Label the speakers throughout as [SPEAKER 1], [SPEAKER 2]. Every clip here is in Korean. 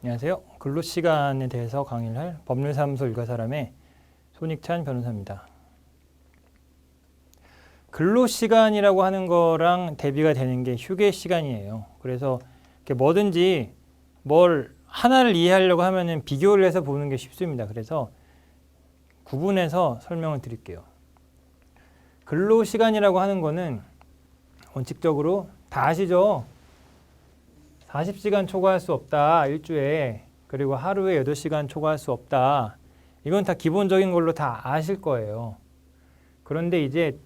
[SPEAKER 1] 안녕하세요. 근로시간에 대해서 강의를 할 법률사무소 일가사람의 손익찬 변호사입니다. 근로시간이라고 하는 거랑 대비가 되는 게 휴게시간이에요. 그래서 뭐든지 뭘 하나를 이해하려고 하면은 비교를 해서 보는 게 쉽습니다. 그래서 구분해서 설명을 드릴게요. 근로시간이라고 하는 거는 원칙적으로 다 아시죠? 40시간 초과할 수 없다. 일주에. 그리고 하루에 8시간 초과할 수 없다. 이건 다 기본적인 걸로 다 아실 거예요. 그런데 이제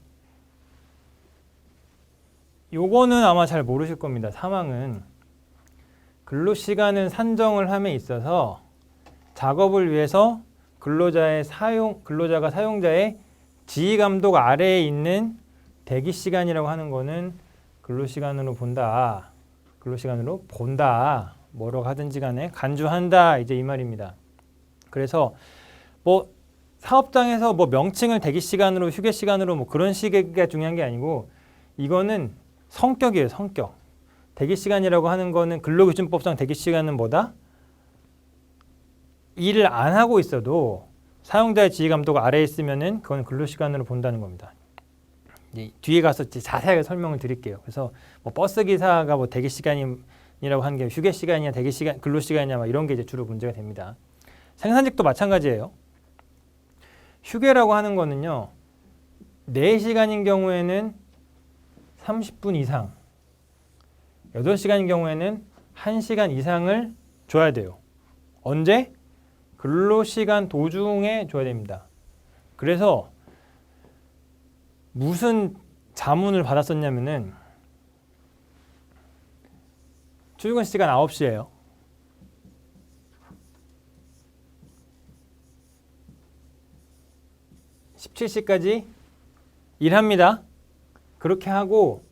[SPEAKER 1] 요거는 아마 잘 모르실 겁니다. 사망은 근로시간은 산정을 함에 있어서 작업을 위해서 근로자가 사용자의 지휘감독 아래에 있는 대기시간이라고 하는 거는 근로시간으로 본다. 근로시간으로 본다. 뭐라고 하든지 간에 간주한다. 이제 이 말입니다. 그래서 사업장에서 명칭을 대기시간으로 휴게시간으로 그런 식의 중요한 게 아니고 이거는 성격이에요. 성격. 대기시간이라고 하는 거는 근로기준법상 대기시간은 뭐다? 일을 안 하고 있어도 사용자의 지휘감독 아래에 있으면은 그건 근로시간으로 본다는 겁니다. 뒤에 가서 자세하게 설명을 드릴게요. 그래서 버스 기사가 대기 시간이라고 하는 게 휴게 시간이냐 대기 시간 근로 시간이냐 이런 게 이제 주로 문제가 됩니다. 생산직도 마찬가지예요. 휴게라고 하는 거는요. 4시간인 경우에는 30분 이상, 8시간인 경우에는 1시간 이상을 줘야 돼요. 언제? 근로시간 도중에 줘야 됩니다. 그래서 무슨 자문을 받았었냐면은 출근 시간 9시예요. 17시까지 일합니다. 그렇게 하고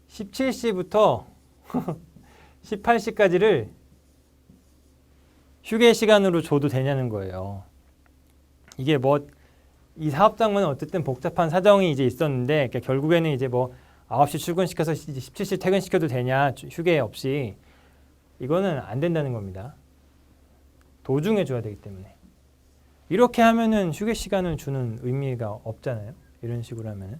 [SPEAKER 1] 17시부터 18시까지를 휴게 시간으로 줘도 되냐는 거예요. 이게 이 사업장은 어쨌든 복잡한 사정이 이제 있었는데 결국에는 이제 9시 출근시켜서 17시 퇴근시켜도 되냐 휴게 없이 이거는 안 된다는 겁니다. 도중에 줘야 되기 때문에. 이렇게 하면은 휴게 시간을 주는 의미가 없잖아요. 이런 식으로 하면은.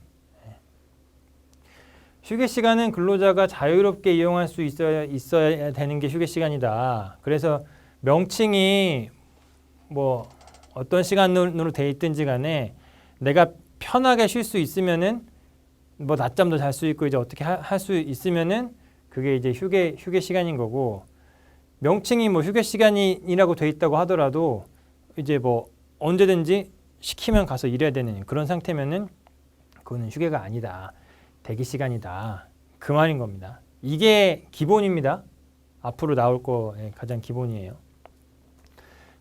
[SPEAKER 1] 휴게 시간은 근로자가 자유롭게 이용할 수 있어야 되는 게 휴게 시간이다. 그래서 명칭이 어떤 시간으로 돼 있든지 간에 내가 편하게 쉴 수 있으면은 낮잠도 잘 수 있고 이제 어떻게 할 수 있으면은 그게 이제 휴게 시간인 거고 명칭이 휴게 시간이라고 돼 있다고 하더라도 이제 언제든지 시키면 가서 일해야 되는 그런 상태면은 그거는 휴게가 아니다. 대기 시간이다. 그 말인 겁니다. 이게 기본입니다. 앞으로 나올 거의 가장 기본이에요.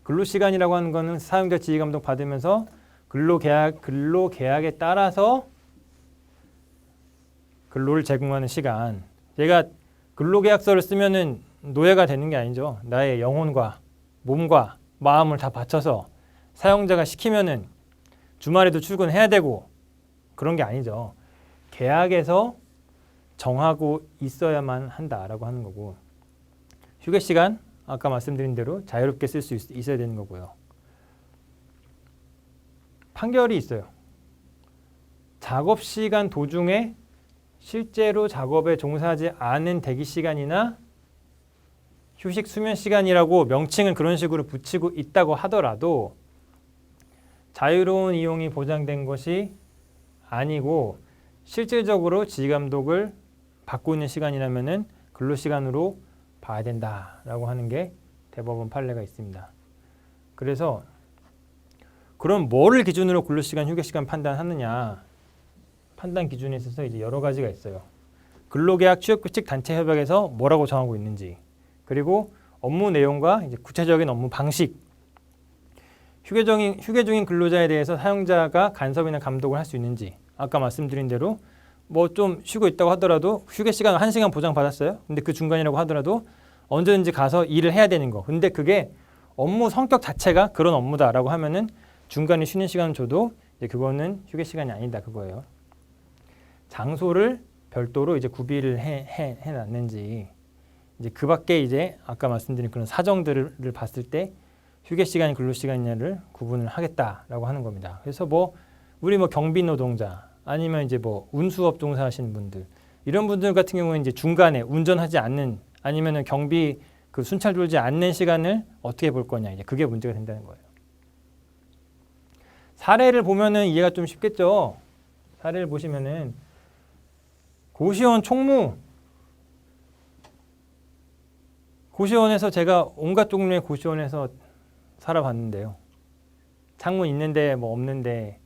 [SPEAKER 1] 근로시간이라고 하는 거는 사용자 지휘감독 받으면서 근로계약에 따라서 근로를 제공하는 시간. 얘가 근로계약서를 쓰면은 노예가 되는 게 아니죠. 나의 영혼과 몸과 마음을 다 바쳐서 사용자가 시키면은 주말에도 출근해야 되고 그런 게 아니죠. 계약에서 정하고 있어야만 한다라고 하는 거고 휴게 시간 아까 말씀드린 대로 자유롭게 쓸 수 있어야 되는 거고요. 판결이 있어요. 작업시간 도중에 실제로 작업에 종사하지 않은 대기시간이나 휴식 수면 시간이라고 명칭을 그런 식으로 붙이고 있다고 하더라도 자유로운 이용이 보장된 것이 아니고 실질적으로 지휘감독을 받고 있는 시간이라면은 근로시간으로 봐야 된다라고 하는 게 대법원 판례가 있습니다. 그래서 그럼 뭐를 기준으로 근로시간, 휴게시간 판단하느냐? 판단 기준에 있어서 이제 여러 가지가 있어요. 근로계약 취업규칙 단체 협약에서 뭐라고 정하고 있는지, 그리고 업무 내용과 이제 구체적인 업무 방식, 휴게 중인 근로자에 대해서 사용자가 간섭이나 감독을 할 수 있는지, 아까 말씀드린 대로 좀 쉬고 있다고 하더라도 휴게 시간 1시간 보장받았어요. 근데 그 중간이라고 하더라도 언제든지 가서 일을 해야 되는 거. 근데 그게 업무 성격 자체가 그런 업무다라고 하면은 중간에 쉬는 시간을 줘도 이제 그거는 휴게 시간이 아니다 그거예요. 장소를 별도로 이제 구비를 해놨는지 이제 그 밖에 이제 아까 말씀드린 그런 사정들을 봤을 때 휴게 시간이 근로 시간이냐를 구분을 하겠다라고 하는 겁니다. 그래서 뭐 우리 뭐 경비 노동자 아니면 이제 뭐 운수업 종사하시는 분들 이런 분들 같은 경우는 이제 중간에 운전하지 않는 아니면은 경비 그 순찰 돌지 않는 시간을 어떻게 볼 거냐 이제 그게 문제가 된다는 거예요. 사례를 보면은 이해가 좀 쉽겠죠. 사례를 보시면은 고시원 총무 고시원에서 제가 온갖 종류의 고시원에서 살아봤는데요. 창문 있는데 뭐 없는데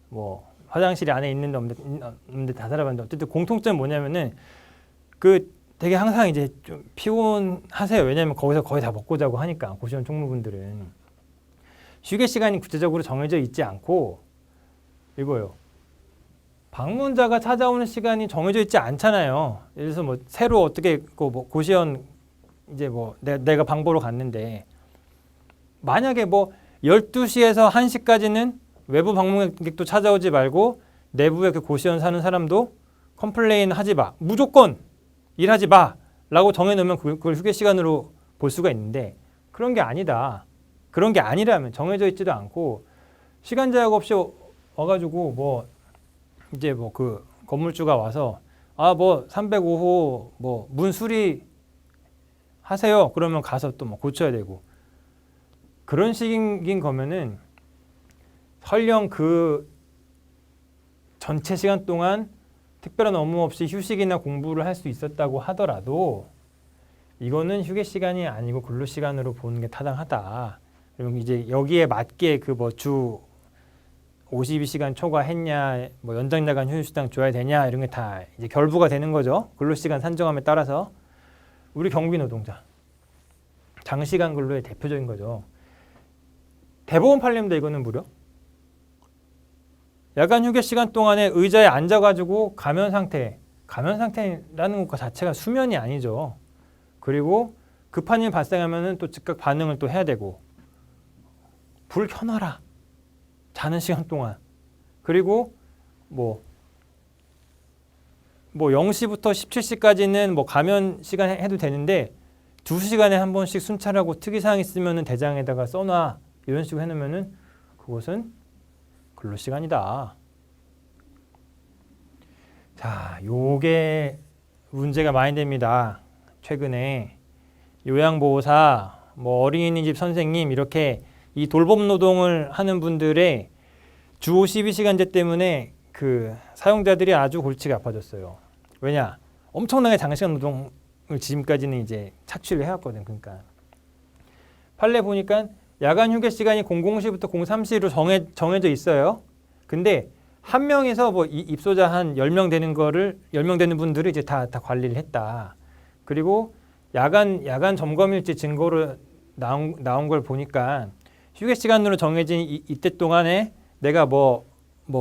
[SPEAKER 1] 뭐 화장실이 안에 있는데 없는데 다 살아봤는데 어쨌든 공통점은 뭐냐면은 그 되게 항상 이제 좀 피곤하세요. 왜냐하면 거기서 거의 다 먹고 자고 하니까 고시원 총무분들은 휴게 시간이 구체적으로 정해져 있지 않고 이거요. 방문자가 찾아오는 시간이 정해져 있지 않잖아요. 예를 들어서 뭐 새로 어떻게 뭐 고시원 이제 뭐 내가 방 보러 갔는데 만약에 뭐 12시에서 1시까지는 외부 방문객도 찾아오지 말고 내부에 그 고시원 사는 사람도 컴플레인 하지 마. 무조건 일하지 마. 라고 정해놓으면 그걸 휴게 시간으로 볼 수가 있는데 그런 게 아니다. 그런 게 아니라면 정해져 있지도 않고 시간 제약 없이 와가지고 뭐 이제 뭐 그 건물주가 와서 뭐 305호 뭐 문 수리 하세요. 그러면 가서 또 뭐 고쳐야 되고 그런 식인 거면은 설령 그 전체 시간 동안 특별한 업무 없이 휴식이나 공부를 할 수 있었다고 하더라도 이거는 휴게 시간이 아니고 근로 시간으로 보는 게 타당하다. 그리고 이제 여기에 맞게 그 뭐 주 52시간 초과했냐, 뭐 연장 야간 휴식수당 줘야 되냐 이런 게 다 이제 결부가 되는 거죠. 근로 시간 산정함에 따라서 우리 경비 노동자 장시간 근로의 대표적인 거죠. 대법원 판례인데 이거는 무려 야간 휴게 시간 동안에 의자에 앉아가지고 가면 상태라는 것 자체가 수면이 아니죠. 그리고 급한 일 발생하면은 또 즉각 반응을 또 해야 되고 불 켜놔라 자는 시간 동안 그리고 뭐 0시부터 17시까지는 뭐 가면 시간 해도 되는데 2시간에 한 번씩 순찰하고 특이사항 있으면은 대장에다가 써놔 이런 식으로 해놓으면은 그것은 근로시간이다. 자, 요게 문제가 많이 됩니다. 최근에 요양보호사, 뭐 어린이집 선생님 이렇게 이 돌봄 노동을 하는 분들의 주 52시간제 때문에 그 사용자들이 아주 골치가 아파졌어요. 왜냐? 엄청나게 장시간 노동을 지금까지는 이제 착취를 해왔거든. 그러니까 판례 보니까 야간 휴게 시간이 00시부터 03시로 정해져 있어요. 근데 한 명에서 뭐 입소자 한 10명 되는 거를 10명 되는 분들을 이제 다 관리를 했다. 그리고 야간 점검일지 증거로 나온 걸 보니까 휴게 시간으로 정해진 이때 동안에 내가 뭐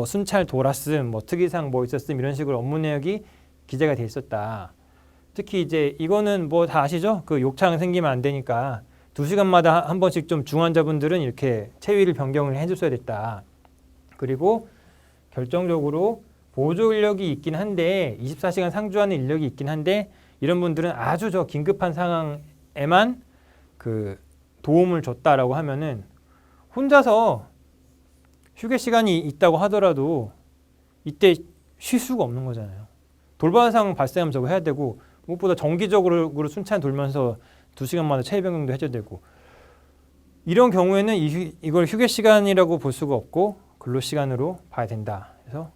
[SPEAKER 1] 순찰 돌았음, 뭐 특이사항 뭐 있었음 이런 식으로 업무 내역이 기재가 돼 있었다. 특히 이제 이거는 뭐 다 아시죠? 그 욕창 생기면 안 되니까 2시간마다 한 번씩 좀 중환자분들은 이렇게 체위를 변경을 해줬어야 됐다. 그리고 결정적으로 보조 인력이 있긴 한데 24시간 상주하는 인력이 있긴 한데 이런 분들은 아주 저 긴급한 상황에만 그 도움을 줬다라고 하면은 혼자서 휴게 시간이 있다고 하더라도 이때 쉴 수가 없는 거잖아요. 돌발 상황 발생하면 저거 해야 되고 무엇보다 정기적으로 순찰 돌면서 2시간마다 체위 변경도 해줘야 되고 이런 경우에는 이걸 휴게 시간이라고 볼 수가 없고 근로 시간으로 봐야 된다. 그래서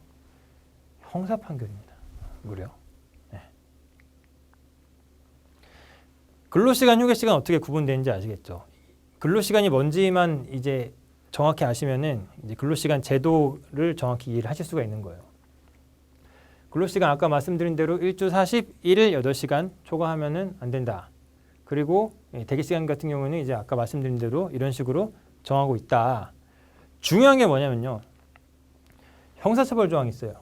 [SPEAKER 1] 형사 판결입니다. 무려. 네. 근로 시간, 휴게 시간 어떻게 구분되는지 아시겠죠? 근로 시간이 뭔지만 이제 정확히 아시면은 이제 근로 시간 제도를 정확히 이해를 하실 수가 있는 거예요. 근로 시간 아까 말씀드린 대로 1주 41일 8시간 초과하면은 안 된다. 그리고 대기 시간 같은 경우는 이제 아까 말씀드린 대로 이런 식으로 정하고 있다. 중요한 게 뭐냐면요. 형사처벌 조항이 있어요.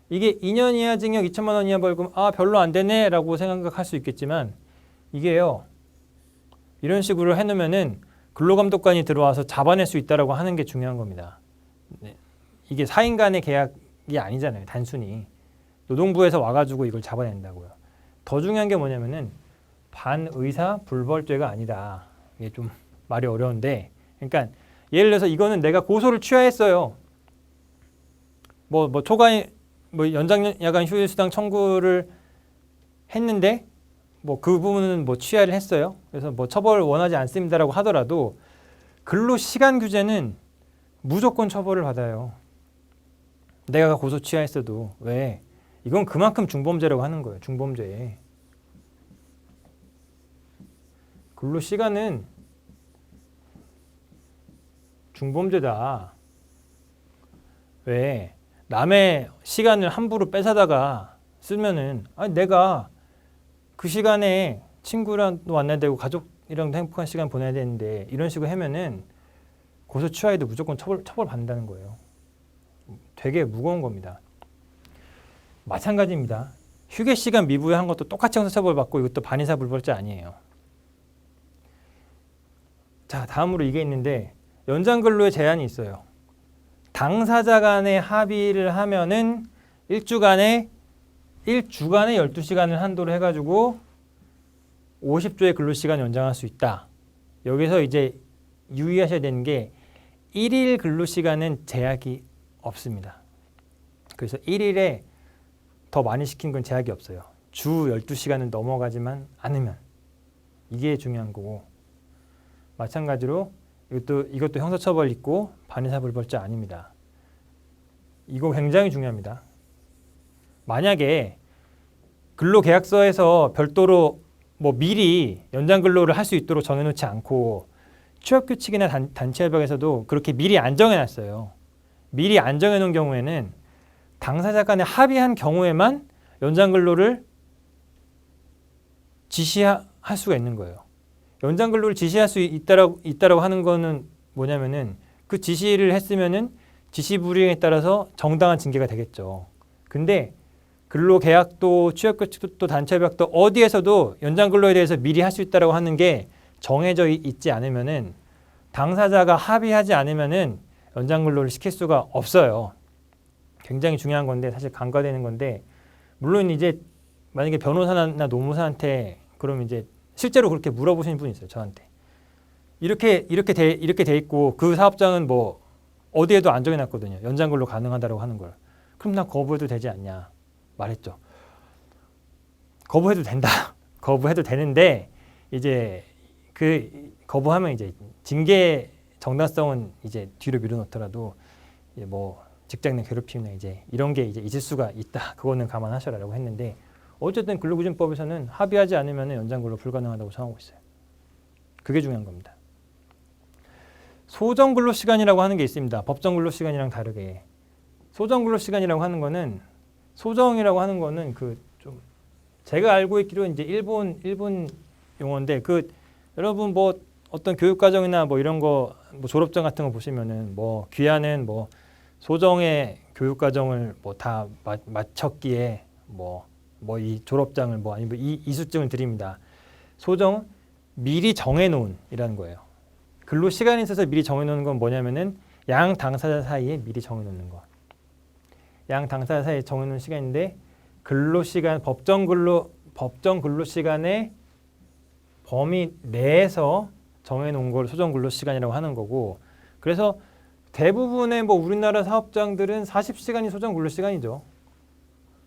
[SPEAKER 1] 이게 2년 이하 징역 2천만 원 이하 벌금 별로 안 되네 라고 생각할 수 있겠지만 이게요. 이런 식으로 해놓으면은 근로감독관이 들어와서 잡아낼 수 있다라고 하는 게 중요한 겁니다. 네. 이게 사인 간의 계약이 아니잖아요. 단순히. 노동부에서 와가지고 이걸 잡아낸다고요. 더 중요한 게 뭐냐면은 반의사 불벌죄가 아니다. 이게 좀 말이 어려운데, 그러니까 예를 들어서 이거는 내가 고소를 취하했어요. 뭐 초과인 뭐 연장 야간 휴일 수당 청구를 했는데 뭐 그 부분은 뭐 취하를 했어요. 그래서 뭐 처벌 원하지 않습니다라고 하더라도 근로 시간 규제는 무조건 처벌을 받아요. 내가 고소 취하했어도. 왜? 이건 그만큼 중범죄라고 하는 거예요. 중범죄. 근로 시간은 중범죄다. 왜? 남의 시간을 함부로 뺏어다가 쓰면은 아니 내가 그 시간에 친구랑도 만나야 되고 가족이랑도 행복한 시간 보내야 되는데 이런 식으로 하면은 고소 취하에도 무조건 처벌 받는다는 거예요. 되게 무거운 겁니다. 마찬가지입니다. 휴게 시간 미부에 한 것도 똑같이 형사처벌 받고 이것도 반의사 불벌죄 아니에요. 자, 다음으로 이게 있는데 연장 근로에 제한이 있어요. 당사자 간에 합의를 하면은 일주간에 12시간을 한도로 해가지고 50조의 근로시간 연장할 수 있다. 여기서 이제 유의하셔야 되는 게 1일 근로시간은 제약이 없습니다. 그래서 1일에 더 많이 시킨 건 제약이 없어요. 주 12시간은 넘어가지만 않으면. 이게 중요한 거고. 마찬가지로 이것도 형사처벌 있고 반의사 불벌죄 아닙니다. 이거 굉장히 중요합니다. 만약에 근로계약서에서 별도로 뭐 미리 연장 근로를 할 수 있도록 정해놓지 않고 취업규칙이나 단체협약에서도 그렇게 미리 안 정해놨어요. 미리 안 정해놓은 경우에는 당사자 간에 합의한 경우에만 연장 근로를 지시할 수가 있는 거예요. 연장 근로를 지시할 수 있다라고 하는 거는 뭐냐면은 그 지시를 했으면은 지시 불이행에 따라서 정당한 징계가 되겠죠. 근데 근로계약도 취업규칙도 단체협약도 어디에서도 연장 근로에 대해서 미리 할 수 있다라고 하는 게 정해져 있지 않으면은 당사자가 합의하지 않으면은 연장 근로를 시킬 수가 없어요. 굉장히 중요한 건데 사실 간과되는 건데 물론 이제 만약에 변호사나 노무사한테 그럼 이제 실제로 그렇게 물어보시는 분이 있어요. 저한테. 이렇게 돼 있고 그 사업장은 뭐 어디에도 안 정해놨거든요. 연장 근로 가능하다고 하는 걸. 그럼 난 거부해도 되지 않냐 말했죠. 거부해도 된다. 거부해도 되는데 이제 그 거부하면 이제 징계 정당성은 이제 뒤로 밀어놓더라도 이제 뭐 직장 내 괴롭힘이나 이제 이런 게 이제 있을 수가 있다. 그거는 감안하셔라라고 했는데 어쨌든 근로기준법에서는 합의하지 않으면 연장 근로 불가능하다고 정하고 있어요. 그게 중요한 겁니다. 소정 근로 시간이라고 하는 게 있습니다. 법정 근로 시간이랑 다르게 소정 근로 시간이라고 하는 거는 소정이라고 하는 거는 그 좀 제가 알고 있기로 이제 일본 용어인데 그 여러분 뭐 어떤 교육 과정이나 뭐 이런 거 뭐 졸업증 같은 거 보시면은 뭐 귀하는 뭐 소정의 교육 과정을 뭐 다 마쳤기에 뭐 이 졸업장을 뭐 아니면 이수증을 드립니다. 소정 미리 정해놓은이라는 거예요. 근로 시간에 있어서 미리 정해놓는 건 뭐냐면은 양 당사자 사이에 미리 정해놓는 거. 양 당사자 사이에 정해놓은 시간인데 근로 시간 법정 근로 시간의 범위 내에서 정해놓은 걸 소정 근로 시간이라고 하는 거고. 그래서 대부분의 뭐 우리나라 사업장들은 40시간이 소정 근로 시간이죠.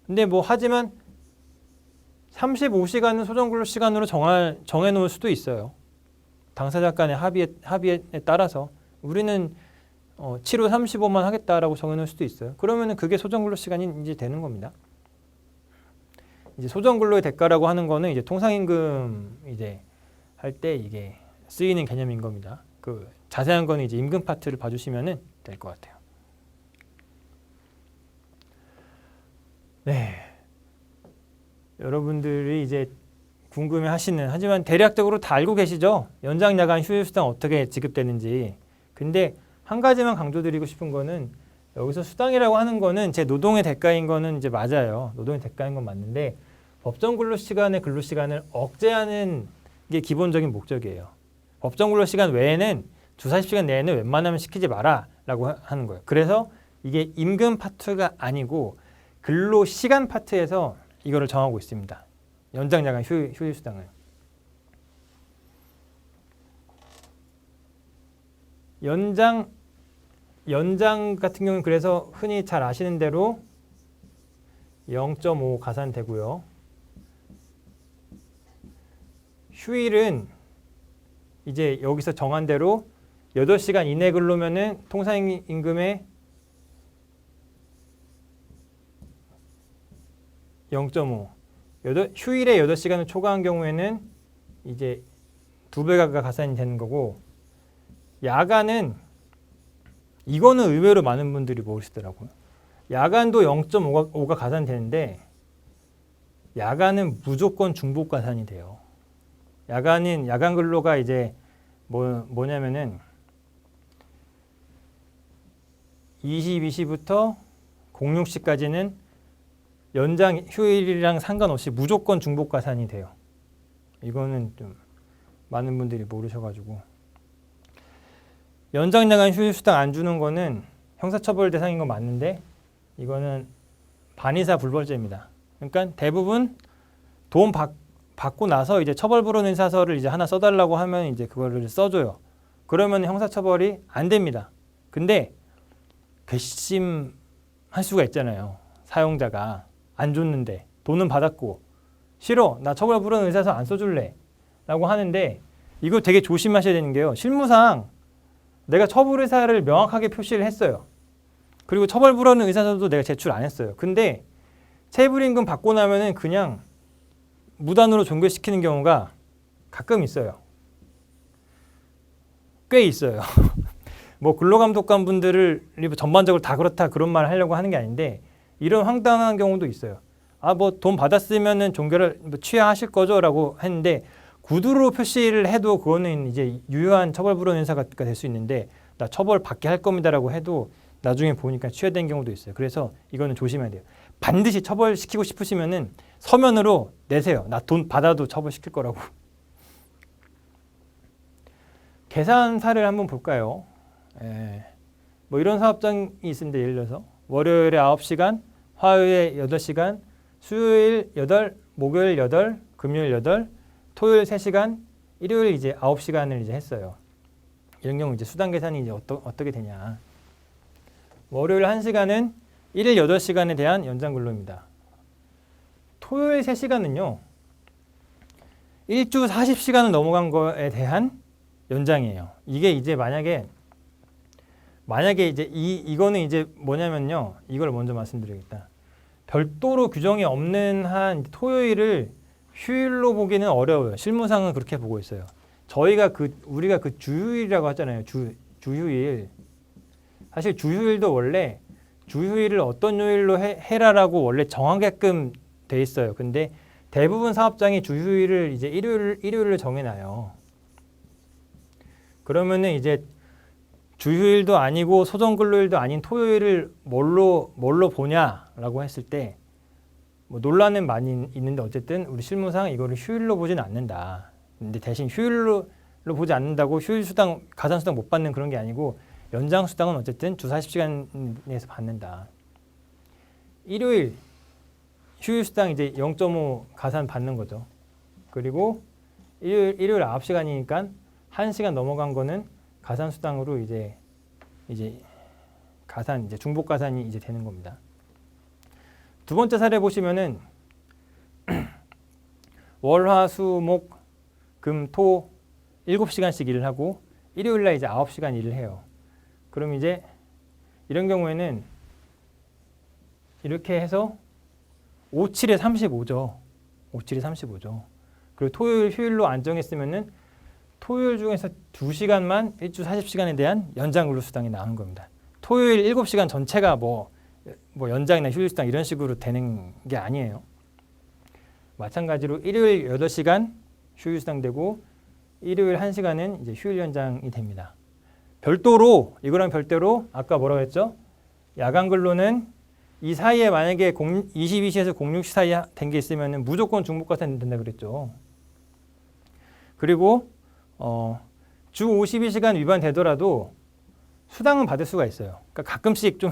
[SPEAKER 1] 근데 뭐 하지만 35시간은 소정 근로 시간으로 정해놓을 수도 있어요. 당사자 간의 합의에 따라서 우리는 7호 35만 하겠다라고 정해놓을 수도 있어요. 그러면은 그게 소정 근로 시간이 이제 되는 겁니다. 이제 소정 근로의 대가라고 하는 거는 이제 통상임금 이제 할 때 이게 쓰이는 개념인 겁니다. 그 자세한 거는 이제 임금 파트를 봐주시면은 될 것 같아요. 네. 여러분들이 이제 궁금해하시는 하지만 대략적으로 다 알고 계시죠? 연장 야간 휴일 수당 어떻게 지급되는지. 근데 한 가지만 강조드리고 싶은 거는 여기서 수당이라고 하는 거는 제 노동의 대가인 거는 이제 맞아요. 노동의 대가인 건 맞는데 법정 근로 시간의 근로 시간을 억제하는 게 기본적인 목적이에요. 법정 근로 시간 외에는 주 40시간 내에는 웬만하면 시키지 마라라고 하는 거예요. 그래서 이게 임금 파트가 아니고 근로 시간 파트에서 이거를 정하고 있습니다. 연장 야간 휴일 수당을. 연장 같은 경우는 그래서 흔히 잘 아시는 대로 0.5 가산되고요. 휴일은 이제 여기서 정한 대로 8시간 이내 근로면은 통상임금의 0.5. 휴일에 8시간을 초과한 경우에는 이제 2배가 가산이 되는 거고, 야간은 이거는 의외로 많은 분들이 모르시더라고요. 야간도 0.5가 가산되는데 야간은 무조건 중복 가산이 돼요. 야간 근로가 이제 뭐냐면은 22시부터 06시까지는 연장 휴일이랑 상관없이 무조건 중복 가산이 돼요. 이거는 좀 많은 분들이 모르셔가지고, 연장 야간 휴일 수당 안 주는 거는 형사처벌 대상인 건 맞는데 이거는 반의사 불벌죄입니다. 그러니까 대부분 돈 받고 나서 이제 처벌 불허 의사서를 이제 하나 써달라고 하면 이제 그거를 써줘요. 그러면 형사처벌이 안 됩니다. 근데 괘씸할 수가 있잖아요. 사용자가 안 줬는데 돈은 받았고 싫어, 나 처벌 불허 의사서 안 써줄래 라고 하는데, 이거 되게 조심하셔야 되는 게요. 실무상 내가 처벌 의사를 명확하게 표시를 했어요. 그리고 처벌 불허 의사서도 내가 제출 안 했어요. 근데 체불임금 받고 나면은 그냥 무단으로 종결시키는 경우가 가끔 있어요. 꽤 있어요. 뭐 근로감독관 분들을 전반적으로 다 그렇다 그런 말을 하려고 하는 게 아닌데, 이런 황당한 경우도 있어요. 뭐 돈 받았으면은 종결을 취하하실 거죠라고 했는데 구두로 표시를 해도 그거는 이제 유효한 처벌 불허 인사가 될 수 있는데, 나 처벌 받게 할 겁니다라고 해도 나중에 보니까 취하된 경우도 있어요. 그래서 이거는 조심해야 돼요. 반드시 처벌시키고 싶으시면은 서면으로 내세요. 나 돈 받아도 처벌시킬 거라고. 계산사를 한번 볼까요? 뭐 이런 사업장이 있습니다. 예를 들어서 월요일에 9시간, 화요일에 8시간, 수요일 8, 목요일 8, 금요일 8, 토요일 3시간, 일요일 이제 9시간을 이제 했어요. 이런 경우 이제 수당 계산이 이제 어떻게 되냐. 월요일 1시간은 일일 8시간에 대한 연장 근로입니다. 토요일 3시간은요. 일주 40시간을 넘어간 거에 대한 연장이에요. 이게 이제 만약에 이제 이거는 이제 뭐냐면요. 이걸 먼저 말씀드리겠다. 별도로 규정이 없는 한 토요일을 휴일로 보기는 어려워요. 실무상은 그렇게 보고 있어요. 우리가 그 주휴일이라고 하잖아요. 주휴일. 사실 주휴일도 원래 주휴일을 어떤 요일로 해라라고 원래 정하게끔 돼 있어요. 근데 대부분 사업장이 주휴일을 이제 일요일을 정해놔요. 그러면은 이제 주휴일도 아니고 소정근로일도 아닌 토요일을 뭘로 보냐라고 했을 때 뭐 논란은 많이 있는데, 어쨌든 우리 실무상 이거를 휴일로 보지는 않는다. 근데 대신 휴일로 보지 않는다고 휴일 수당, 가산 수당 못 받는 그런 게 아니고 연장 수당은 어쨌든 주 40시간에서 받는다. 일요일 휴일 수당 이제 0.5 가산 받는 거죠. 그리고 일요일 9시간이니까 1시간 넘어간 거는 가산 수당으로 이제 가산, 이제 중복 가산이 이제 되는 겁니다. 두 번째 사례 보시면은 월, 화, 수, 목, 금, 토 7시간씩 일을 하고 일요일 날 이제 9시간 일을 해요. 그럼 이제 이런 경우에는 이렇게 해서 5, 7에 35죠. 5, 7에 35죠. 그리고 토요일, 휴일로 안정했으면은 토요일 중에서 2시간만 일주 40시간에 대한 연장 근로 수당이 나오는 겁니다. 토요일 7시간 전체가 뭐 연장이나 휴일 수당 이런 식으로 되는 게 아니에요. 마찬가지로 일요일 8시간 휴일 수당 되고 일요일 1시간은 이제 휴일 연장이 됩니다. 이거랑 별도로 아까 뭐라고 했죠? 야간 근로는 이 사이에 만약에 22시에서 06시 사이에 된 게 있으면 무조건 중복 가산이 된다 그랬죠. 그리고 주 52시간 위반되더라도 수당은 받을 수가 있어요. 그러니까 가끔씩 좀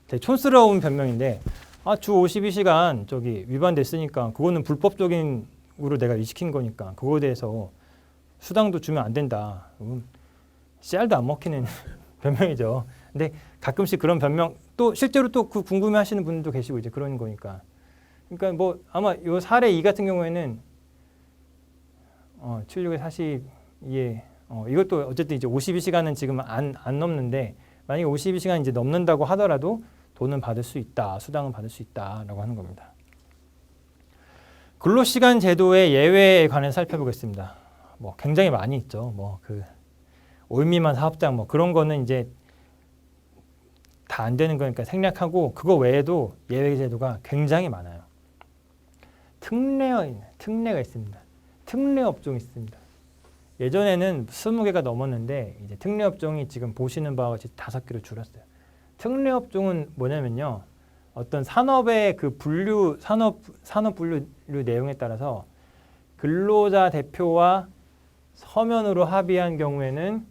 [SPEAKER 1] 되게 촌스러운 변명인데, 주 52시간 위반됐으니까 그거는 불법적인 으로 내가 일시킨 거니까 그거에 대해서 수당도 주면 안 된다. 씨알도 안 먹히는 변명이죠. 근데 가끔씩 그런 변명 또 실제로 또 그 궁금해하시는 분도 계시고 이제 그런 거니까. 그러니까 뭐 아마 요 사례 2 같은 경우에는 76에 42에 이것도 어쨌든 이제 52시간은 지금 안 넘는데 만약에 52시간 이제 넘는다고 하더라도 돈은 받을 수 있다, 수당은 받을 수 있다라고 하는 겁니다. 근로시간 제도의 예외에 관해 살펴보겠습니다. 뭐 굉장히 많이 있죠. 뭐 그 올미만 사업장 뭐 그런 거는 이제 다 안 되는 거니까 생략하고 그거 외에도 예외 제도가 굉장히 많아요. 특례가 있습니다. 특례 업종이 있습니다. 예전에는 20개가 넘었는데 이제 특례 업종이 지금 보시는 바와 같이 5개로 줄었어요. 특례 업종은 뭐냐면요. 어떤 산업의 그 산업 분류 내용에 따라서 근로자 대표와 서면으로 합의한 경우에는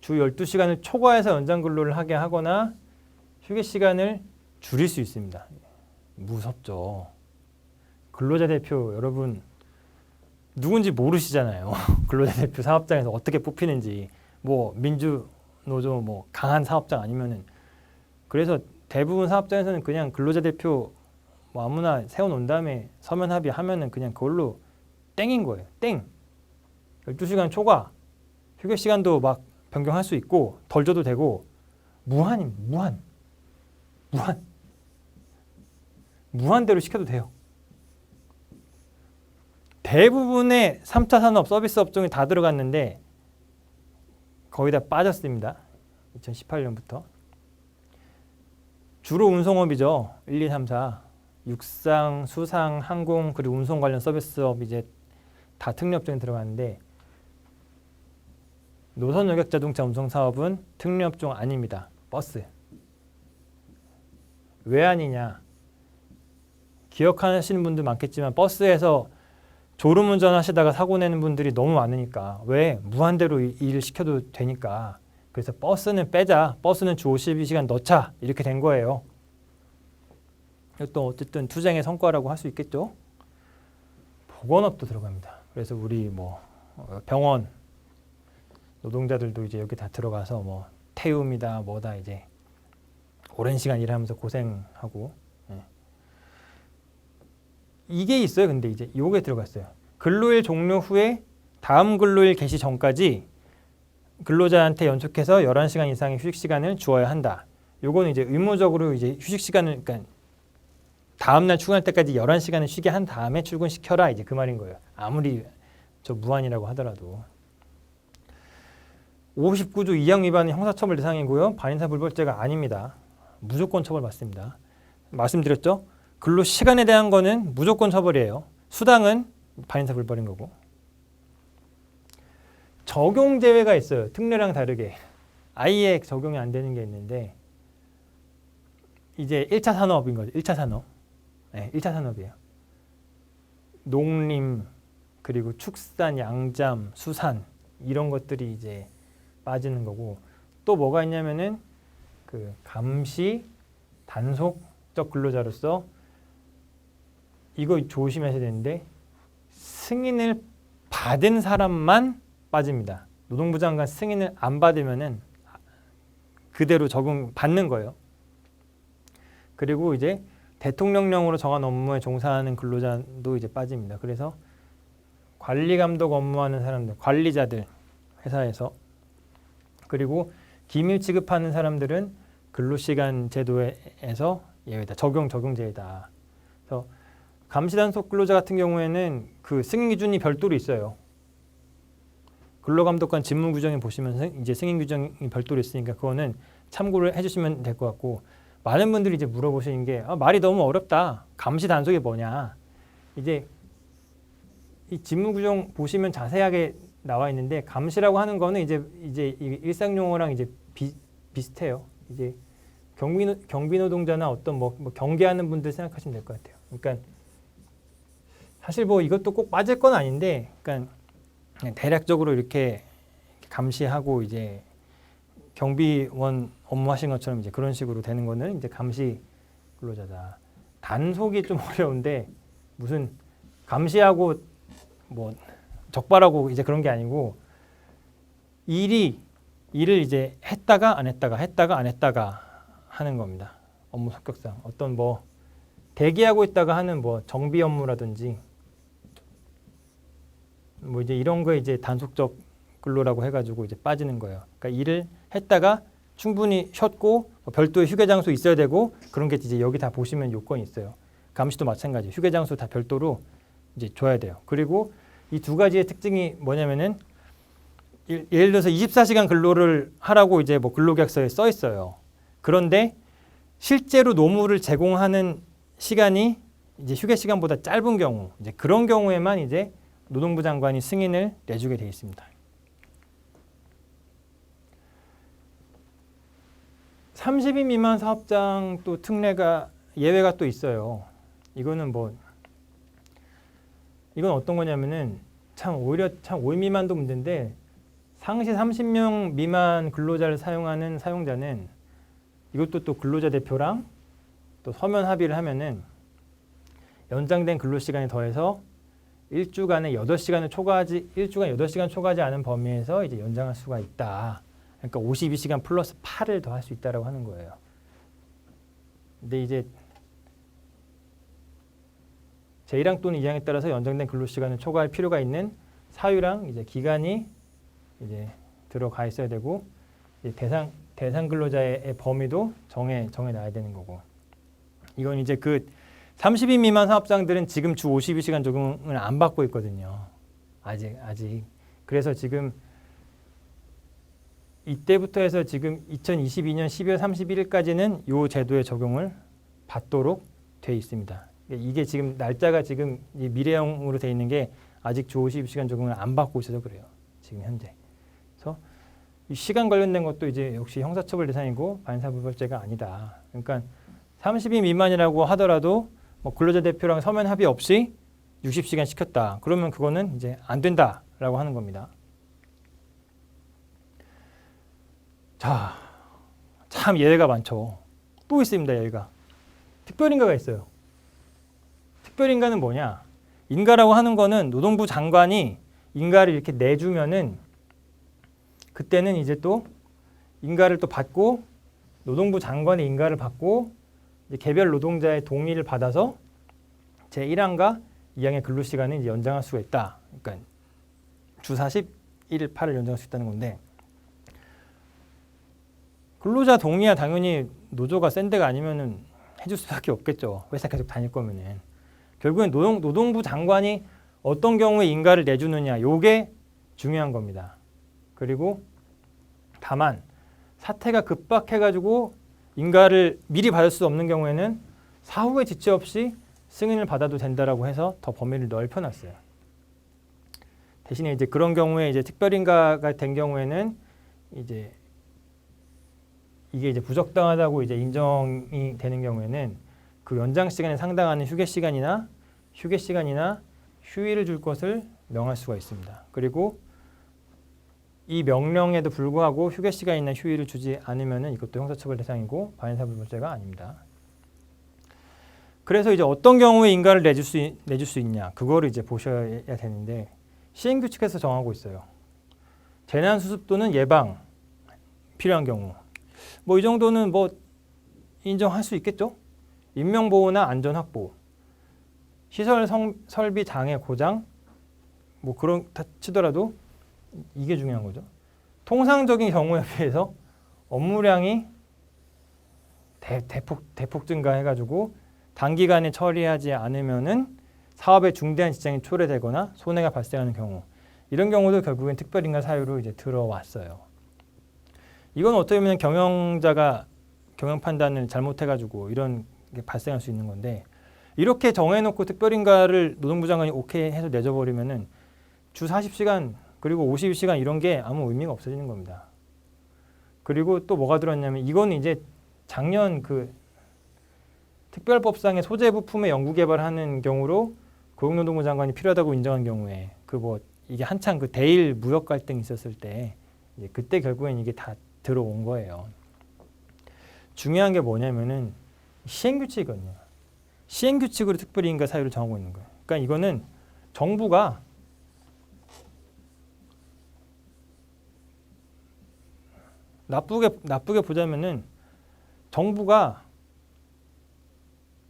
[SPEAKER 1] 주 12시간을 초과해서 연장 근로를 하게 하거나 휴게 시간을 줄일 수 있습니다. 무섭죠. 근로자 대표 여러분 누군지 모르시잖아요. 근로자 대표 사업장에서 어떻게 뽑히는지 뭐 민주노조 뭐 강한 사업장 아니면은 그래서 대부분 사업장에서는 그냥 근로자 대표 뭐 아무나 세워놓은 다음에 서면 합의하면은 그냥 그걸로 땡인 거예요. 땡. 12시간 초과 휴게 시간도 막 변경할 수 있고 덜 줘도 되고 무한대로 시켜도 돼요. 대부분의 3차 산업 서비스 업종이 다 들어갔는데 거의 다 빠졌습니다. 2018년부터. 주로 운송업이죠. 1, 2, 3, 4. 육상, 수상, 항공 그리고 운송 관련 서비스업 이제 다 특례 업종에 들어갔는데 노선 여객 자동차 운송 사업은 특례 업종 아닙니다. 버스. 왜 아니냐? 기억하시는 분들 많겠지만 버스에서 졸음운전 하시다가 사고 내는 분들이 너무 많으니까 왜? 무한대로 일을 시켜도 되니까 그래서 버스는 빼자. 버스는 주 52시간 넣자. 이렇게 된 거예요. 또 어쨌든 투쟁의 성과라고 할 수 있겠죠. 보건업도 들어갑니다. 그래서 우리 뭐 병원 노동자들도 이제 여기 다 들어가서 뭐 태움이다 뭐다 이제 오랜 시간 일하면서 고생하고 이게 있어요. 근데 이제 요게 들어갔어요. 근로일 종료 후에 다음 근로일 개시 전까지 근로자한테 연속해서 11시간 이상의 휴식 시간을 주어야 한다. 요거는 이제 의무적으로 이제 휴식 시간을 그러니까 다음 날 출근할 때까지 11시간을 쉬게 한 다음에 출근시켜라 이제 그 말인 거예요. 아무리 저 무한이라고 하더라도. 59조 2항 위반은 형사처벌 대상이고요. 반인사 불벌죄가 아닙니다. 무조건 처벌받습니다. 말씀드렸죠? 근로시간에 대한 거는 무조건 처벌이에요. 수당은 반인사 불벌인 거고. 적용 제외가 있어요. 특례랑 다르게. 아예 적용이 안 되는 게 있는데 이제 1차 산업인 거죠. 1차 산업. 네, 1차 산업이에요. 농림 그리고 축산, 양잠, 수산 이런 것들이 이제 빠지는 거고 또 뭐가 있냐면은 그 감시, 단속적 근로자로서 이거 조심하셔야 되는데 승인을 받은 사람만 빠집니다. 노동부 장관 승인을 안 받으면은 그대로 적용 받는 거예요. 그리고 이제 대통령령으로 정한 업무에 종사하는 근로자도 이제 빠집니다. 그래서 관리 감독 업무하는 사람들, 관리자들 회사에서 그리고 기밀 취급하는 사람들은 근로시간 제도에서 예외다. 적용제외다. 그래서 감시단속 근로자 같은 경우에는 그 승인 기준이 별도로 있어요. 근로감독관 직무 규정에 보시면 이제 승인 규정이 별도로 있으니까 그거는 참고를 해주시면 될 것 같고 많은 분들이 이제 물어보시는 게 말이 너무 어렵다. 감시 단속이 뭐냐? 이제 이 직무 규정 보시면 자세하게 나와 있는데 감시라고 하는 거는 이제 일상 용어랑 이제 비슷해요. 이제 경비 노동자나 어떤 뭐 경계하는 분들 생각하시면 될 것 같아요. 그러니까 사실 뭐 이것도 꼭 빠질 건 아닌데, 그러니까 그냥 대략적으로 이렇게 감시하고 이제 경비원 업무하신 것처럼 이제 그런 식으로 되는 거는 이제 감시 근로자다. 단속이 좀 어려운데 무슨 감시하고 뭐 적발하고 이제 그런 게 아니고 일을 이제 했다가 안 했다가 했다가 안 했다가 하는 겁니다. 업무 성격상 어떤 뭐 대기하고 있다가 하는 뭐 정비 업무라든지 뭐 이제 이런 거 이제 단속적 근로라고 해가지고 이제 빠지는 거예요. 그러니까 일을 했다가 충분히 쉬었고 별도의 휴게 장소 있어야 되고 그런 게 이제 여기 다 보시면 요건이 있어요. 감시도 마찬가지. 휴게 장소 다 별도로 이제 줘야 돼요. 그리고 이 두 가지의 특징이 뭐냐면은 예를 들어서 24시간 근로를 하라고 이제 뭐 근로계약서에 써 있어요. 그런데 실제로 노무를 제공하는 시간이 이제 휴게 시간보다 짧은 경우, 이제 그런 경우에만 이제 노동부 장관이 승인을 내주게 되어 있습니다. 30인 미만 사업장 또 특례가 예외가 또 있어요. 이거는 이건 어떤 거냐면은 오히려 5인 미만도 문제인데 상시 30명 미만 근로자를 사용하는 사용자는 이것도 또 근로자 대표랑 또 서면 합의를 하면은 연장된 근로시간에 더해서 일주간에 8시간 초과하지 않은 범위에서 이제 연장할 수가 있다. 그러니까 52시간 플러스 8을 더 할 수 있다라고 하는 거예요. 근데 이제 제1항 또는 2항에 따라서 연장된 근로시간을 초과할 필요가 있는 사유랑 이제 기간이 이제 들어가 있어야 되고 대상 근로자의 범위도 정해놔야 되는 거고. 이건 이제 그 30인 미만 사업장들은 지금 주 52시간 적용을 안 받고 있거든요. 아직. 그래서 지금 이때부터 해서 지금 2022년 12월 31일까지는 이 제도의 적용을 받도록 돼 있습니다. 이게 지금 날짜가 지금 미래형으로 돼 있는 게 아직 주 52시간 적용을 안 받고 있어서 그래요. 지금 현재. 그래서 이 시간 관련된 것도 이제 역시 형사처벌 대상이고 반사부벌죄가 아니다. 그러니까 30인 미만이라고 하더라도 뭐 근로자 대표랑 서면 합의 없이 60시간 시켰다. 그러면 그거는 이제 안 된다라고 하는 겁니다. 자, 참 예외가 많죠. 또 있습니다. 예외가. 특별인가가 있어요. 특별인가는 뭐냐? 인가라고 하는 거는 노동부 장관이 인가를 이렇게 내주면은 그때는 이제 또 인가를 또 받고 노동부 장관의 인가를 받고 이제 개별 노동자의 동의를 받아서 제1항과 2항의 근로시간을 이제 연장할 수가 있다. 그러니까 주 41일 8을 연장할 수 있다는 건데 근로자 동의야 당연히 노조가 센 데가 아니면은 해줄 수밖에 없겠죠. 회사 계속 다닐 거면은. 결국엔 노동부 장관이 어떤 경우에 인가를 내주느냐 요게 중요한 겁니다. 그리고 다만 사태가 급박해가지고 인가를 미리 받을 수 없는 경우에는 사후에 지체 없이 승인을 받아도 된다라고 해서 더 범위를 넓혀놨어요. 대신에 이제 그런 경우에 이제 특별인가가 된 경우에는 이제 이게 이제 부적당하다고 이제 인정이 되는 경우에는 그 연장 시간에 상당하는 휴게 시간이나 휴일을 줄 것을 명할 수가 있습니다. 그리고 이 명령에도 불구하고 휴게 시간이나 휴일을 주지 않으면은 이것도 형사처벌 대상이고 반사부벌죄가 아닙니다. 그래서 이제 어떤 경우에 인가를 내줄 수 있냐 그거를 이제 보셔야 되는데 시행규칙에서 정하고 있어요. 재난수습 또는 예방 필요한 경우 뭐 이 정도는 뭐 인정할 수 있겠죠. 인명보호나 안전확보, 시설 설비 장애 고장 뭐 그런 다 치더라도 이게 중요한 거죠. 통상적인 경우에 비해서 업무량이 대폭 증가해가지고 단기간에 처리하지 않으면은 사업에 중대한 지장이 초래되거나 손해가 발생하는 경우 이런 경우도 결국엔 특별인가 사유로 이제 들어왔어요. 이건 어떻게 보면 경영자가 경영 판단을 잘못해가지고 이런 게 발생할 수 있는 건데 이렇게 정해놓고 특별인가를 노동부 장관이 오케이 해서 내줘버리면은 주 40시간 그리고 52시간 이런 게 아무 의미가 없어지는 겁니다. 그리고 또 뭐가 들었냐면 이거는 이제 작년 그 특별법상의 소재 부품의 연구 개발하는 경우로 고용노동부 장관이 필요하다고 인정한 경우에 그 뭐 이게 한창 그 대일 무역 갈등이 있었을 때 이제 그때 결국엔 이게 다 들어온 거예요. 중요한 게 뭐냐면은 시행규칙이거든요. 시행규칙으로 특별인가 사유를 정하고 있는 거예요. 그러니까 이거는 정부가 나쁘게 보자면은 정부가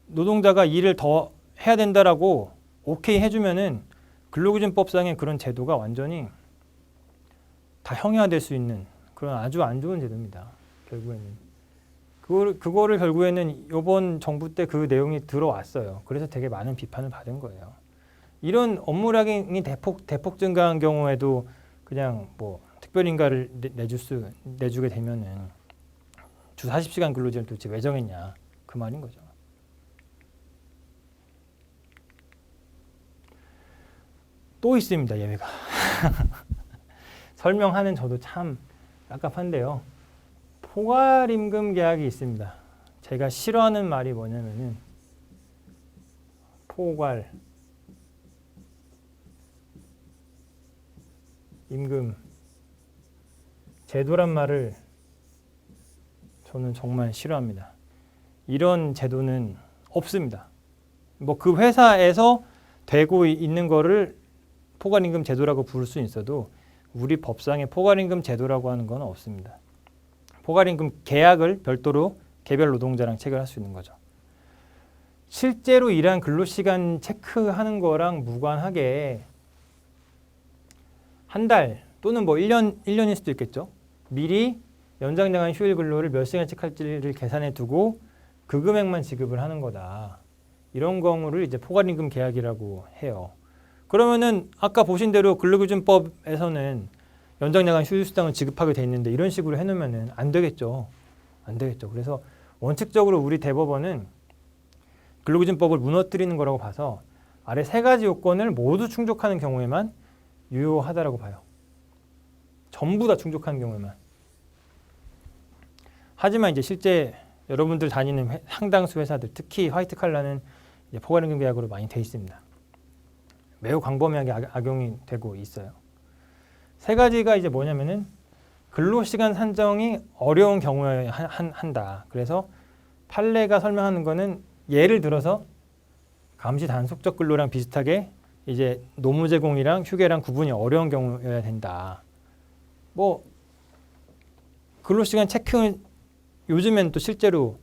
[SPEAKER 1] 노동자가 일을 더 해야 된다라고 오케이 해주면은 근로기준법상의 그런 제도가 완전히 다 형해화될 수 있는 그런 아주 안 좋은 제도입니다. 결국에는 그거를 결국에는 이번 정부 때 그 내용이 들어왔어요. 그래서 되게 많은 비판을 받은 거예요. 이런 업무량이 대폭 증가한 경우에도 그냥 뭐 특별인가를 내주게 되면은 주 40시간 근로제를 도대체 왜 정했냐 그 말인 거죠. 또 있습니다. 예외가. 설명하는 저도 참 깝깝한데요. 포괄임금 계약이 있습니다. 제가 싫어하는 말이 뭐냐면은 포괄 임금 제도란 말을 저는 정말 싫어합니다. 이런 제도는 없습니다. 뭐 그 회사에서 되고 있는 거를 포괄임금 제도라고 부를 수 있어도 우리 법상의 포괄임금 제도라고 하는 건 없습니다. 포괄임금 계약을 별도로 개별 노동자랑 체결할 수 있는 거죠. 실제로 일한 근로시간 체크하는 거랑 무관하게 한 달 또는 뭐 1년일 수도 있겠죠. 미리 연장당한 휴일 근로를 몇 시간 체크할지를 계산해 두고 그 금액만 지급을 하는 거다. 이런 경우를 이제 포괄임금 계약이라고 해요. 그러면은 아까 보신 대로 근로기준법에서는 연장당한 휴일수당을 지급하게 돼 있는데 이런 식으로 해놓으면은 안 되겠죠. 안 되겠죠. 그래서 원칙적으로 우리 대법원은 근로기준법을 무너뜨리는 거라고 봐서 아래 세 가지 요건을 모두 충족하는 경우에만 유효하다라고 봐요. 전부 다 충족하는 경우에만. 하지만 이제 실제 여러분들 다니는 상당수 회사들, 특히 화이트 칼라는 이제 포괄임금 계약으로 많이 돼 있습니다. 매우 광범위하게 악용이 되고 있어요. 세 가지가 이제 뭐냐면은 근로시간 산정이 어려운 경우에 한다. 그래서 판례가 설명하는 거는 예를 들어서 감시 단속적 근로랑 비슷하게 이제 노무 제공이랑 휴게랑 구분이 어려운 경우여야 된다. 뭐 근로시간 체크는 요즘엔 또 실제로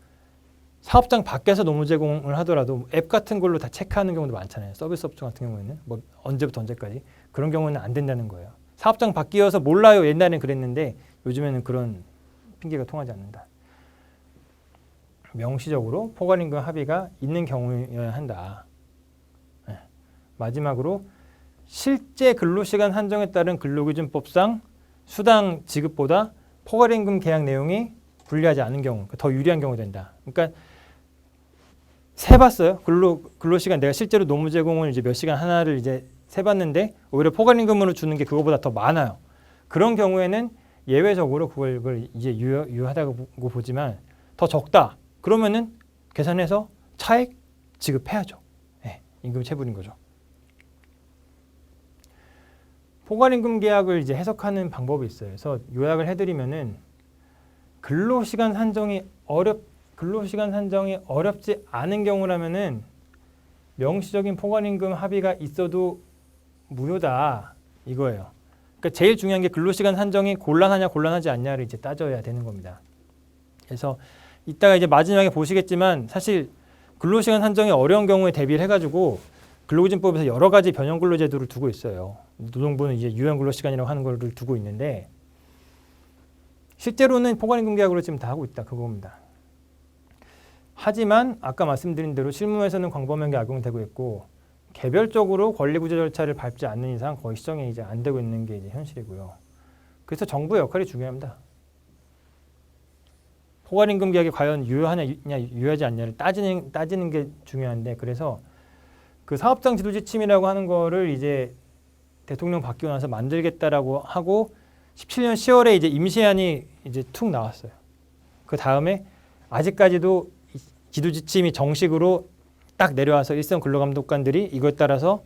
[SPEAKER 1] 사업장 밖에서 노무 제공을 하더라도 앱 같은 걸로 다 체크하는 경우도 많잖아요. 서비스 업종 같은 경우에는 뭐 언제부터 언제까지 그런 경우는 안 된다는 거예요. 사업장 밖이어서 몰라요. 옛날에는 그랬는데 요즘에는 그런 핑계가 통하지 않는다. 명시적으로 포괄임금 합의가 있는 경우여야 한다. 네. 마지막으로 실제 근로시간 한정에 따른 근로기준법상 수당 지급보다 포괄임금 계약 내용이 불리하지 않은 경우, 더 유리한 경우 된다. 그러니까 세봤어요. 근로시간 내가 실제로 노무 제공을 이제 몇 시간 하나를 이제 세봤는데 오히려 포괄임금으로 주는 게 그거보다 더 많아요. 그런 경우에는 예외적으로 그걸 이제 유효하다고 보지만 더 적다. 그러면은 계산해서 차액 지급해야죠. 네, 임금 체불인 거죠. 포괄임금 계약을 이제 해석하는 방법이 있어요. 그래서 요약을 해드리면은 근로시간 산정이 어렵지 않은 경우라면은 명시적인 포괄임금 합의가 있어도 무효다 이거예요. 그러니까 제일 중요한 게 근로시간 산정이 곤란하냐 곤란하지 않냐를 이제 따져야 되는 겁니다. 그래서 이따가 이제 마지막에 보시겠지만 사실 근로시간 산정이 어려운 경우에 대비를 해가지고 근로기준법에서 여러 가지 변형 근로제도를 두고 있어요. 노동부는 이제 유연 근로시간이라고 하는 걸 두고 있는데 실제로는 포괄임금 계약으로 지금 다 하고 있다 그겁니다. 하지만 아까 말씀드린 대로 실무에서는 광범위하게 악용되고 있고 개별적으로 권리구제 절차를 밟지 않는 이상 거의 시정이 이제 안 되고 있는 게 이제 현실이고요. 그래서 정부의 역할이 중요합니다. 포괄임금 계약이 과연 유효하냐 유효하지 않냐를 따지는 게 중요한데 그래서 그 사업장 지도 지침이라고 하는 거를 이제 대통령 바뀌고 나서 만들겠다라고 하고 17년 10월에 이제 임시안이 이제 툭 나왔어요. 그 다음에 아직까지도 지도 지침이 정식으로 딱 내려와서 일선 근로감독관들이 이거에 따라서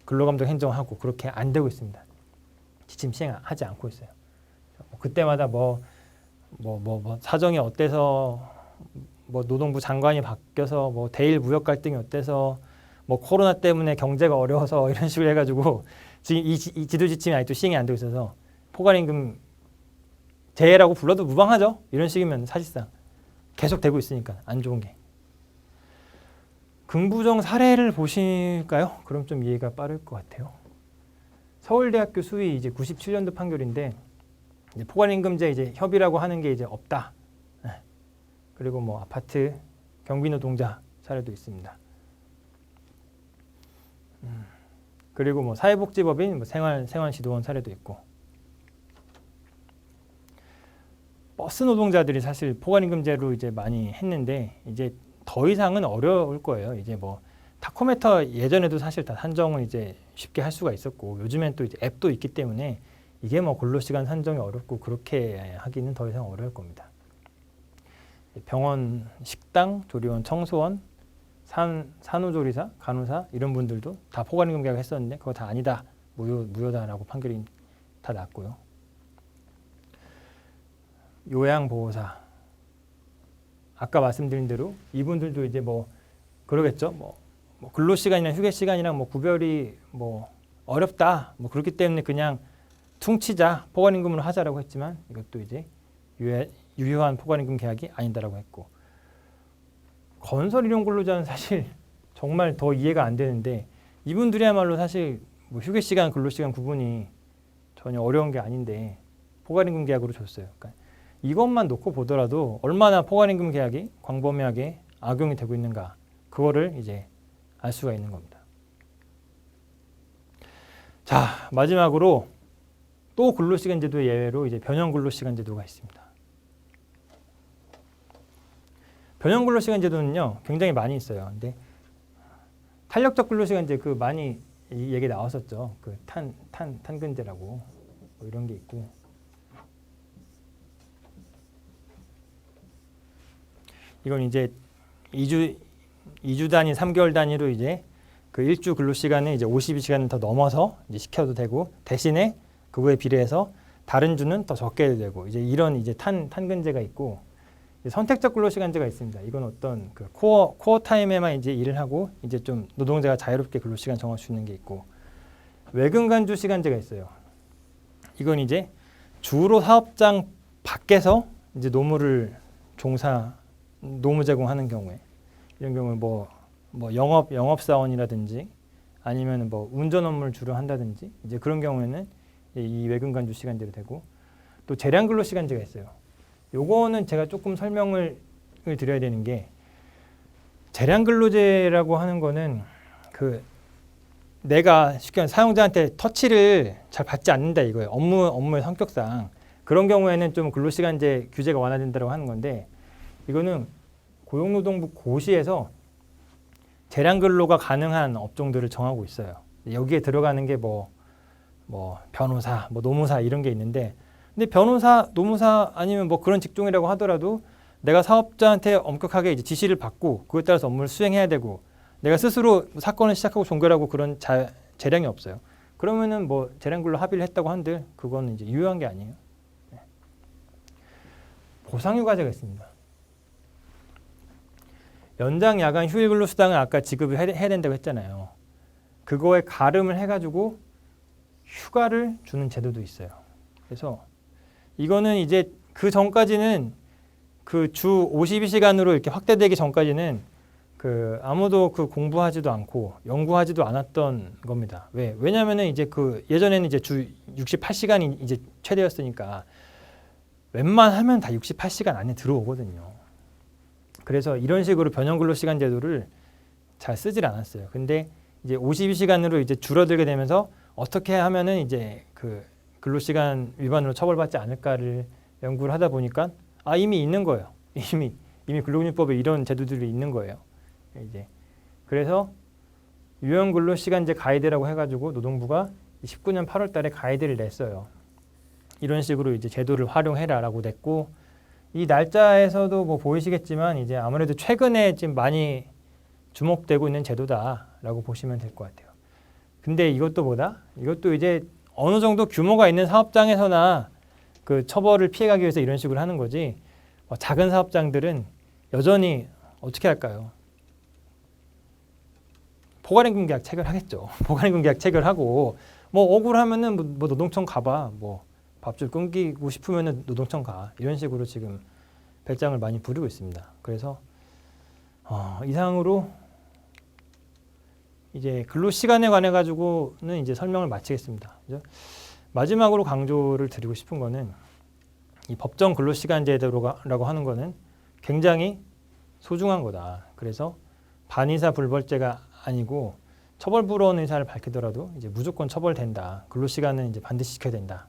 [SPEAKER 1] 근로감독 행정하고 그렇게 안 되고 있습니다. 지침 시행하지 않고 있어요. 그때마다 뭐 사정이 어때서 뭐 노동부 장관이 바뀌어서 뭐 대일 무역 갈등이 어때서 뭐 코로나 때문에 경제가 어려워서 이런 식으로 해가지고 지금 이 지도 지침이 아직도 시행이 안 되고 있어서 포괄임금 재해라고 불러도 무방하죠. 이런 식이면 사실상 계속 되고 있으니까 안 좋은 게. 긍부정 사례를 보실까요? 그럼 좀 이해가 빠를 것 같아요. 서울대학교 수위 이제 97년도 판결인데 이제 포괄임금제 이제 협의라고 하는 게 이제 없다. 그리고 뭐 아파트 경비 노동자 사례도 있습니다. 그리고 뭐 사회복지법인 뭐 생활지도원 사례도 있고. 버스 노동자들이 사실 포괄임금제로 이제 많이 했는데 이제 더 이상은 어려울 거예요. 이제 뭐 타코메터 예전에도 사실 다 산정을 이제 쉽게 할 수가 있었고 요즘엔 또 이제 앱도 있기 때문에 이게 뭐 근로시간 산정이 어렵고 그렇게 하기는 더 이상 어려울 겁니다. 병원, 식당, 조리원, 청소원, 산후조리사, 간호사 이런 분들도 다 포괄임금 계약 했었는데 그거 다 아니다, 무효다라고 판결이 다 났고요. 요양보호사 아까 말씀드린 대로 이분들도 이제 뭐 그러겠죠. 뭐 근로시간이나 휴게시간이랑 뭐 구별이 뭐 어렵다. 뭐 그렇기 때문에 그냥 퉁치자 포괄임금으로 하자라고 했지만 이것도 이제 유효한 포괄임금 계약이 아니다라고 했고 건설 일용 근로자는 사실 정말 더 이해가 안 되는데 이분들이야말로 사실 뭐 휴게시간 근로시간 구분이 전혀 어려운 게 아닌데 포괄임금 계약으로 줬어요. 그러니까 이것만 놓고 보더라도 얼마나 포괄임금 계약이 광범위하게 악용이 되고 있는가 그거를 이제 알 수가 있는 겁니다. 자, 마지막으로 또 근로시간제도 예외로 이제 변형 근로시간제도가 있습니다. 변형 근로시간제도는요 굉장히 많이 있어요. 근데 탄력적 근로시간제 그 많이 이 얘기 나왔었죠. 그 탄근제라고 뭐 이런 게 있고. 이건 이제 2주 단위, 3개월 단위로 이제 그 1주 근로시간을 이제 52시간을 더 넘어서 이제 시켜도 되고 대신에 그거에 비례해서 다른 주는 더 적게 해도 되고 이제 이런 이제 탄근제가 있고 선택적 근로시간제가 있습니다. 이건 어떤 그 코어 타임에만 이제 일을 하고 이제 좀 노동자가 자유롭게 근로시간 정할 수 있는 게 있고 외근간주 시간제가 있어요. 이건 이제 주로 사업장 밖에서 이제 노무 제공하는 경우에 이런 경우에 뭐 영업사원이라든지 아니면 뭐 운전 업무를 주로 한다든지 이제 그런 경우에는 이 외근간주 시간제로 되고 또 재량 근로 시간제가 있어요. 요거는 제가 조금 설명을 드려야 되는 게 재량 근로제라고 하는 거는 그 내가 쉽게 말해 사용자한테 터치를 잘 받지 않는다 이거예요. 업무의 성격상 그런 경우에는 좀 근로시간제 규제가 완화된다고 하는 건데 이거는 고용노동부 고시에서 재량 근로가 가능한 업종들을 정하고 있어요. 여기에 들어가는 게 뭐 변호사, 뭐 노무사 이런 게 있는데 근데 변호사, 노무사 아니면 뭐 그런 직종이라고 하더라도 내가 사업자한테 엄격하게 이제 지시를 받고 그에 따라서 업무를 수행해야 되고 내가 스스로 사건을 시작하고 종결하고 그런 재량이 없어요. 그러면은 뭐 재량 근로 합의를 했다고 한들 그건 이제 유효한 게 아니에요. 보상휴가제가 있습니다. 연장 야간 휴일 근로 수당을 아까 지급을 해야 된다고 했잖아요. 그거에 가름을 해가지고 휴가를 주는 제도도 있어요. 그래서 이거는 이제 그 전까지는 그 주 52시간으로 이렇게 확대되기 전까지는 그 아무도 그 공부하지도 않고 연구하지도 않았던 겁니다. 왜냐면은 이제 그 예전에는 이제 주 68시간이 이제 최대였으니까 웬만하면 다 68시간 안에 들어오거든요. 그래서 이런 식으로 변형 근로시간 제도를 잘 쓰질 않았어요. 근데 이제 52시간으로 이제 줄어들게 되면서 어떻게 하면은 이제 그 근로시간 위반으로 처벌받지 않을까를 연구를 하다 보니까 이미 있는 거예요. 이미 근로기준법에 이런 제도들이 있는 거예요. 이제 그래서 유형 근로시간제 가이드라고 해가지고 노동부가 19년 8월달에 가이드를 냈어요. 이런 식으로 이제 제도를 활용해라라고 냈고 이 날짜에서도 뭐 보이시겠지만 이제 아무래도 최근에 지금 많이 주목되고 있는 제도다라고 보시면 될 것 같아요. 근데 이것도 이제 어느 정도 규모가 있는 사업장에서나 그 처벌을 피해가기 위해서 이런 식으로 하는 거지 작은 사업장들은 여전히 어떻게 할까요? 포괄임금 계약 체결하겠죠. 포괄임금 계약 체결하고 뭐 억울하면은 뭐 노동청 가봐. 뭐 밥줄 끊기고 싶으면은 노동청 가. 이런 식으로 지금 배짱을 많이 부리고 있습니다. 그래서 이상으로 이제 근로 시간에 관해 가지고는 이제 설명을 마치겠습니다. 그죠? 마지막으로 강조를 드리고 싶은 거는 이 법정 근로시간제도라고 하는 거는 굉장히 소중한 거다. 그래서 반의사 불벌죄가 아니고 처벌불허한 의사를 밝히더라도 이제 무조건 처벌된다. 근로시간은 이제 반드시 지켜야 된다.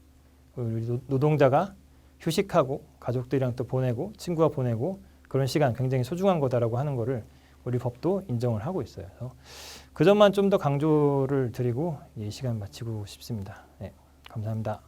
[SPEAKER 1] 우리 노동자가 휴식하고 가족들이랑 또 보내고 친구와 보내고 그런 시간 굉장히 소중한 거다라고 하는 거를 우리 법도 인정을 하고 있어요. 그래서 그 점만 좀 더 강조를 드리고 이 시간 마치고 싶습니다. 네, 감사합니다.